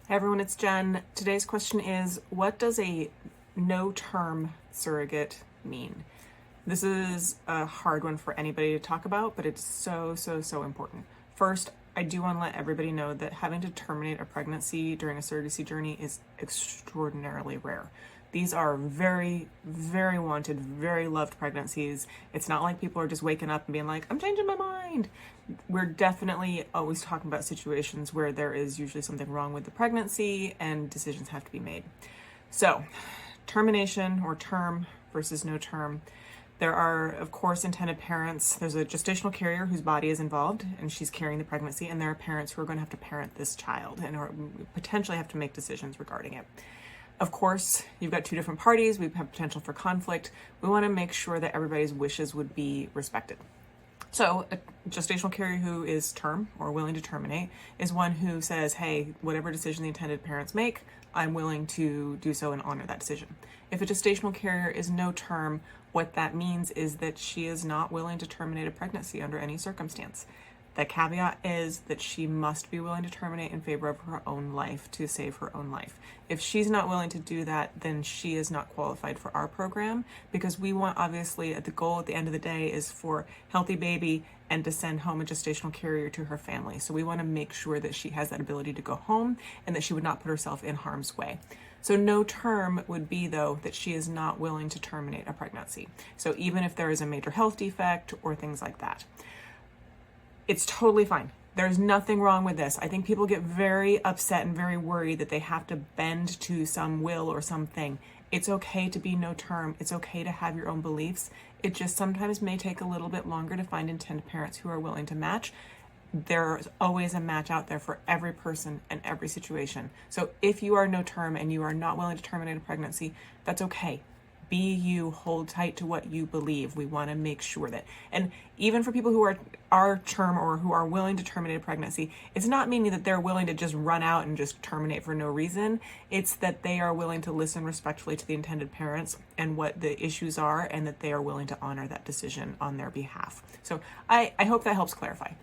Hey everyone, it's Jen. Today's question is, what does a no-term surrogate mean? This is a hard one for anybody to talk about, but it's so important. First, I do want to let everybody know that having to terminate a pregnancy during a surrogacy journey is extraordinarily rare. These are very wanted, very loved pregnancies. It's not like people are just waking up and being like, I'm changing my mind. We're definitely always talking about situations where there is usually something wrong with the pregnancy and decisions have to be made. So, termination or term versus no term. There are, of course, intended parents. There's a gestational carrier whose body is involved and she's carrying the pregnancy, and there are parents who are going to have to parent this child and or potentially have to make decisions regarding it. Of course, you've got two different parties. We have potential for conflict. We want to make sure that everybody's wishes would be respected. So a gestational carrier who is term or willing to terminate is one who says, hey, whatever decision the intended parents make, I'm willing to do so and honor that decision. If a gestational carrier is no term, what that means is that she is not willing to terminate a pregnancy under any circumstance. The caveat is that she must be willing to terminate in favor of her own life to save her own life. If she's not willing to do that, then she is not qualified for our program, because we want, obviously, the goal at the end of the day is for healthy baby and to send home a gestational carrier to her family. So we want to make sure that she has that ability to go home and that she would not put herself in harm's way. So no term would be, though, that she is not willing to terminate a pregnancy. So even if there is a major health defect or things like that. It's totally fine. There's nothing wrong with this. I think people get very upset and very worried that they have to bend to some will or something. It's okay to be no term. It's okay to have your own beliefs. It just sometimes may take a little bit longer to find intended parents who are willing to match. There's always a match out there for every person and every situation. So if you are no term and you are not willing to terminate a pregnancy, that's okay. Be you, hold tight to what you believe. We want to make sure that, and even for people who are term or who are willing to terminate a pregnancy, it's not meaning that they're willing to just run out and just terminate for no reason. It's that they are willing to listen respectfully to the intended parents and what the issues are, and that they are willing to honor that decision on their behalf. So I hope that helps clarify.